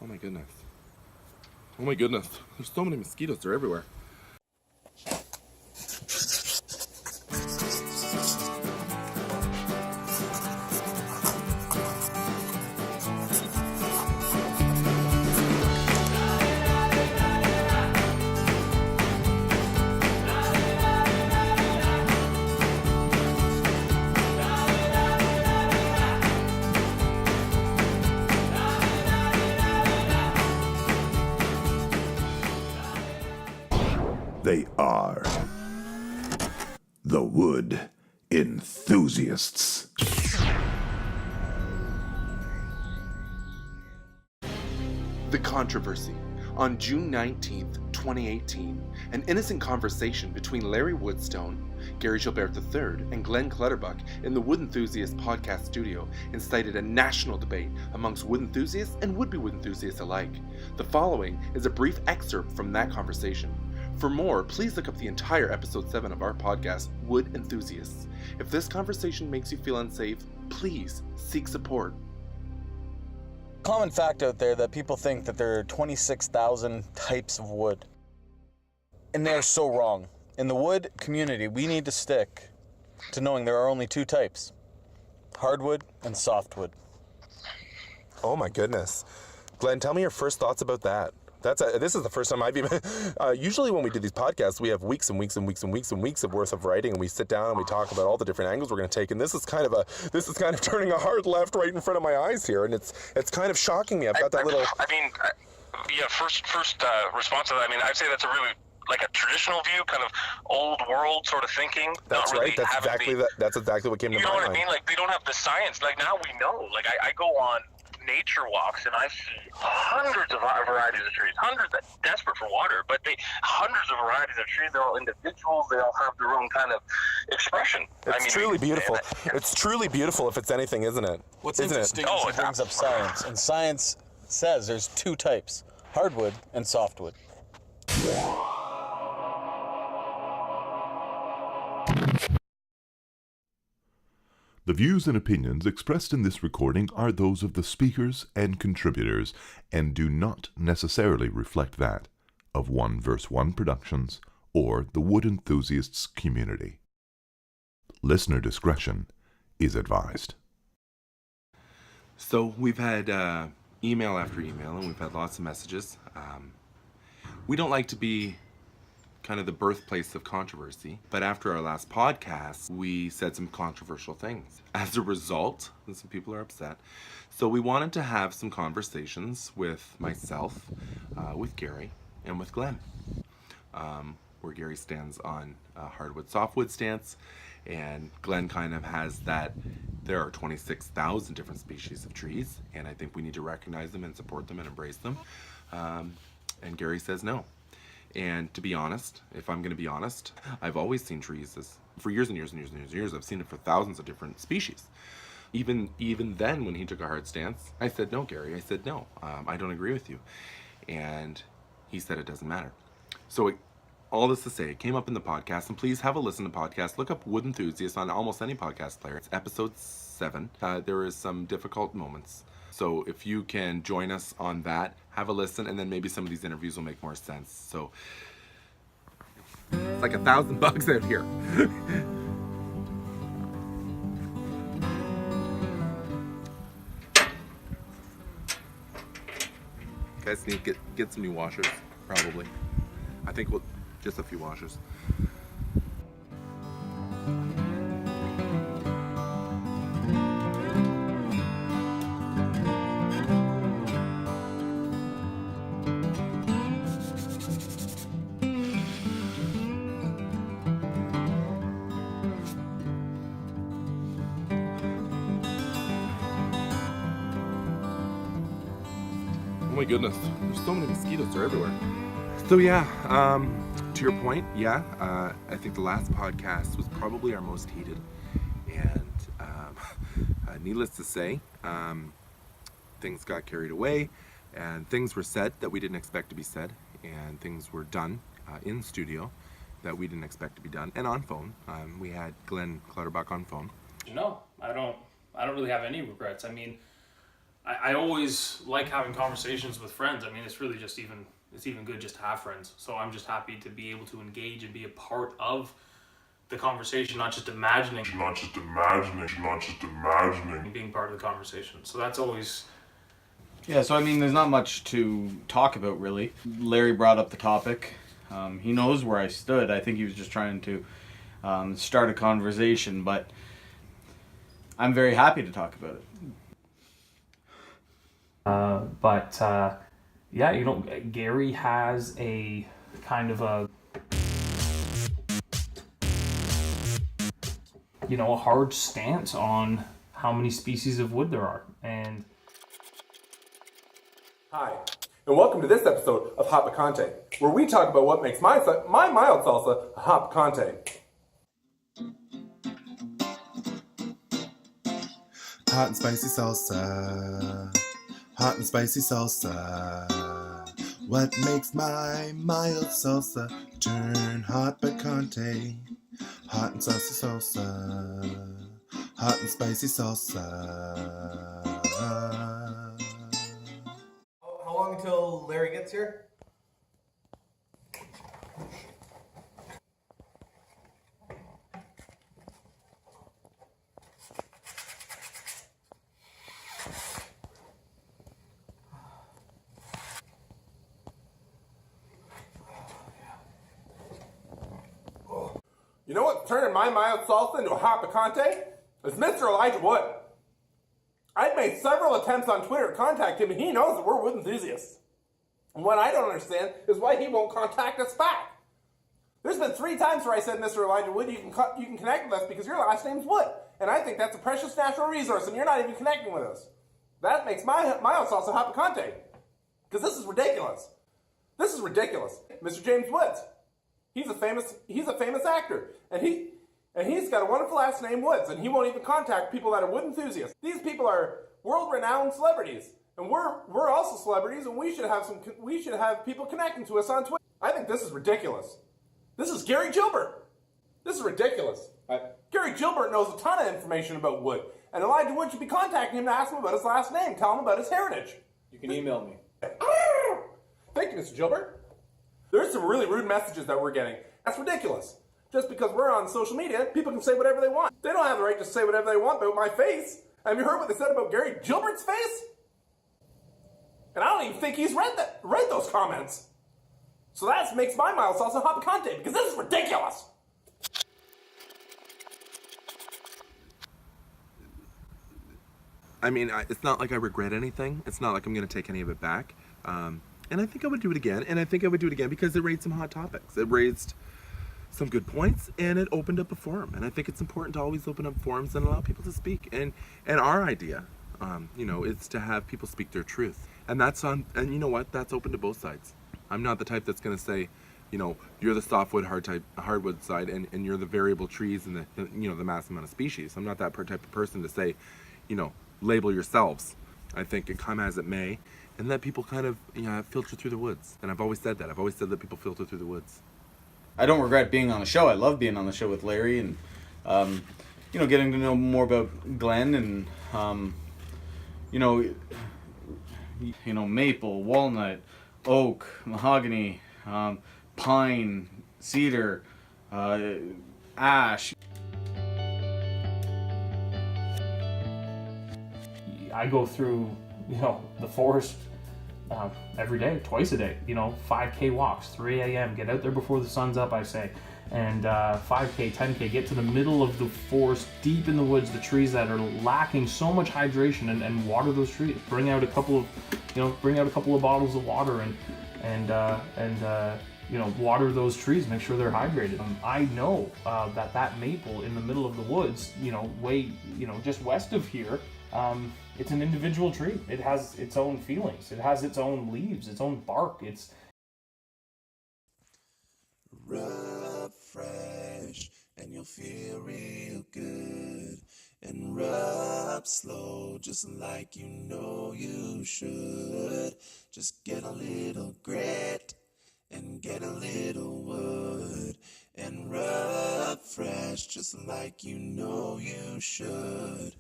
Oh my goodness. Oh my goodness. There's so many mosquitoes. They're everywhere. They are the Wood Enthusiasts. The controversy. On June 19th, 2018, an innocent conversation between Larry Woodstone, Gary Gilbert III, and Glen Clutterbuck in the Wood Enthusiast podcast studio incited a national debate amongst wood enthusiasts and would-be wood enthusiasts alike. The following is a brief excerpt from that conversation. For more, please look up the entire episode 7 of our podcast, Wood Enthusiasts. If this conversation makes you feel unsafe, please seek support. Common fact out there that people think that there are 26,000 types of wood. And they're so wrong. In the wood community, we need to stick to knowing there are only 2 types: hardwood and softwood. Oh my goodness. Glenn, tell me your first thoughts about that. This is the first time I've even... usually when we do these podcasts, we have weeks and weeks and weeks and weeks and weeks of worth of writing, and we sit down and we talk about all the different angles we're going to take. And this is kind of turning a hard left right in front of my eyes here, and it's kind of shocking me. I've got that little... First response to that. I mean, I'd say that's a really like a traditional view, kind of old world sort of thinking. That's right. That's exactly what came to my mind. You know what I mean? Like, they don't have the science. Like, now we know. Like, I go on nature walks and I see hundreds of varieties of trees, hundreds that desperate for water, but hundreds of varieties of trees. They're all individuals. They all have their own kind of expression. It's truly beautiful. It's truly beautiful if it's anything, isn't it? What's interesting is he brings up science, and science says there's 2 types: hardwood and softwood. The views and opinions expressed in this recording are those of the speakers and contributors and do not necessarily reflect that of One Verse One Productions or the Wood Enthusiasts community. Listener discretion is advised. So we've had email after email, and we've had lots of messages. We don't like to be kind of the birthplace of controversy, but after our last podcast, we said some controversial things. As a result, some people are upset. So we wanted to have some conversations with myself, with Gary, and with Glen, where Gary stands on hardwood, softwood stance, and Glen kind of has that there are 26,000 different species of trees, and I think we need to recognize them and support them and embrace them. And Gary says no. And to be honest, if I'm going to be honest, I've always seen trees for years and years and years and years and years. I've seen it for thousands of different species. Even then, when he took a hard stance, I said, no, Gary. I said, no, I don't agree with you. And he said it doesn't matter. So all this to say, it came up in the podcast, and please have a listen to the podcast. Look up Wood Enthusiast on almost any podcast player. It's episode 7. There is some difficult moments. So if you can join us on that, have a listen, and then maybe some of these interviews will make more sense. So it's like $1,000 out here. Guys need to get some new washers, probably. I think just a few washers. Oh my goodness, there's so many mosquitoes, they're everywhere. So yeah, to your point, I think the last podcast was probably our most heated. And needless to say, things got carried away, and things were said that we didn't expect to be said, and things were done in studio that we didn't expect to be done, and on phone. We had Glen Clutterbuck on phone. No, I don't really have any regrets. I mean, I always like having conversations with friends. I mean, it's really just it's even good just to have friends. So I'm just happy to be able to engage and be a part of the conversation, not just imagining being part of the conversation. So that's always... Yeah, so I mean, there's not much to talk about, really. Larry brought up the topic. He knows where I stood. I think he was just trying to start a conversation, but I'm very happy to talk about it. Yeah, you know, Gary has a kind of a, you know, a hard stance on how many species of wood there are. And Hi, and welcome to this episode of Hot Picante, where we talk about what makes my mild salsa a hot picante. Hot and spicy salsa. Hot and spicy salsa. What makes my mild salsa turn hot picante? Hot and saucy salsa. Hot and spicy salsa. How long until Larry gets here? You know what's turning my mild salsa into a hot picante? It's Mr. Elijah Wood. I've made several attempts on Twitter to contact him, and he knows that we're Wood Enthusiasts. And what I don't understand is why he won't contact us back. There's been 3 times where I said, Mr. Elijah Wood, you can connect with us because your last name's Wood. And I think that's a precious natural resource, and you're not even connecting with us. That makes my mild salsa hot picante. Because this is ridiculous. This is ridiculous. Mr. James Woods. He's a famous actor, and he's got a wonderful last name, Woods, and he won't even contact people that are wood enthusiasts. These people are world-renowned celebrities, and we're also celebrities, and we should have people connecting to us on Twitter. I think this is ridiculous. This is Gary Gilbert. This is ridiculous. Gary Gilbert knows a ton of information about wood, and Elijah Wood should be contacting him to ask him about his last name, tell him about his heritage. You can email me. Thank you, Mr. Gilbert. There's some really rude messages that we're getting. That's ridiculous. Just because we're on social media, people can say whatever they want. They don't have the right to say whatever they want about my face. Have you heard what they said about Gary Gilbert's face? And I don't even think he's read those comments. So that makes my mild salsa hot picante, because this is ridiculous. I mean, it's not like I regret anything. It's not like I'm going to take any of it back. And I think I would do it again. And I think I would do it again because it raised some hot topics. It raised some good points, and it opened up a forum. And I think it's important to always open up forums and allow people to speak. And our idea, is to have people speak their truth. And and you know what? That's open to both sides. I'm not the type that's going to say, you're the softwood, hardwood side, and you're the variable trees and the mass amount of species. I'm not that type of person to say, label yourselves. I think it come as it may, and let people kind of filter through the woods. And I've always said that. I've always said that people filter through the woods. I don't regret being on the show. I love being on the show with Larry and, getting to know more about Glen and, maple, walnut, oak, mahogany, pine, cedar, ash. I go through, the forest every day, twice a day, 5K walks, 3 a.m., get out there before the sun's up, I say, and 5K, 10K, get to the middle of the forest, deep in the woods, the trees that are lacking so much hydration, and water those trees, bring out a couple of bottles of water and water those trees, make sure they're hydrated. I know that maple in the middle of the woods, just west of here, it's an individual tree. It has its own feelings. It has its own leaves, its own bark. It's Rub fresh and you'll feel real good. And rub slow just like you know you should. Just get a little grit and get a little wood. And rub fresh just like you know you should.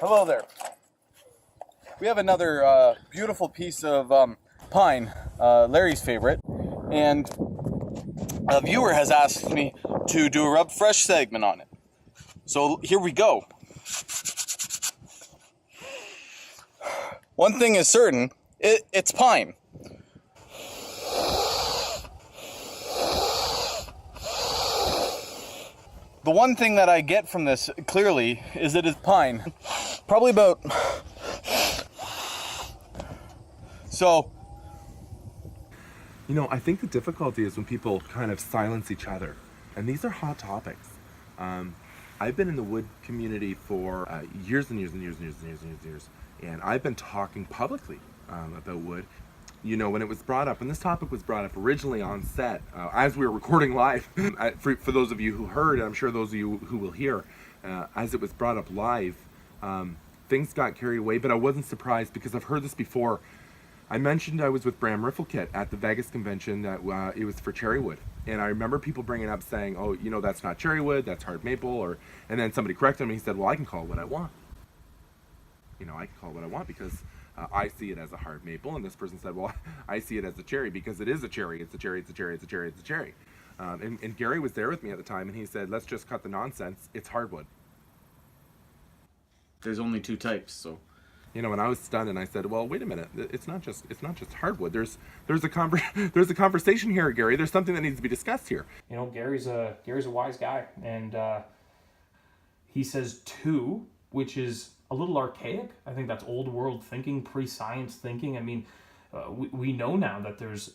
Hello there. We have another beautiful piece of pine, Larry's favorite, and a viewer has asked me to do a Rub Fresh segment on it. So here we go. One thing is certain, it's pine. The one thing that I get from this, clearly, is it is pine. Probably about... So... You know, I think the difficulty is when people kind of silence each other. And these are hot topics. I've been in the wood community for years and years and years and years and years and years and years. And I've been talking publicly about wood. You know, when it was brought up, and this topic was brought up originally on set, as we were recording live, for those of you who heard, and I'm sure those of you who will hear, as it was brought up live, things got carried away, but I wasn't surprised because I've heard this before. I mentioned I was with Bram Riffelkit at the Vegas convention, that it was for cherry wood. And I remember people bringing up saying, oh, you know, that's not cherry wood, that's hard maple, and then somebody corrected me and he said, well, I can call it what I want. You know, I can call it what I want because I see it as a hard maple, and this person said, well, I see it as a cherry because it is a cherry. It's a cherry, it's a cherry, it's a cherry, it's a cherry. And Gary was there with me at the time, and he said, let's just cut the nonsense. It's hardwood. There's only two types, so... You know, and I was stunned, and I said, well, wait a minute. It's not just hardwood. There's a conversation here, Gary. There's something that needs to be discussed here. You know, Gary's a wise guy, and he says two, which is a little archaic. I think that's old world thinking, pre-science thinking. I mean, we know now that there's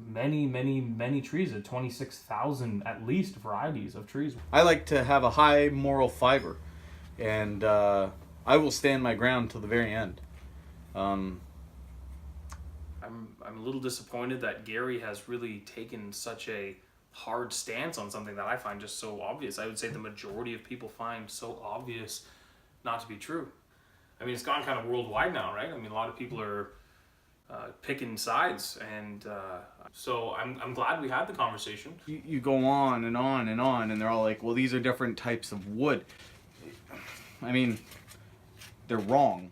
many trees, 26,000 at least varieties of trees. I like to have a high moral fiber, and I will stand my ground till the very end. I'm a little disappointed that Gary has really taken such a hard stance on something that I find just so obvious. I would say the majority of people find so obvious not to be true. I mean, it's gone kind of worldwide now, right? I mean, a lot of people are picking sides, and so I'm glad we had the conversation. You go on and on and on, and they're all like, well, these are different types of wood. I mean, they're wrong.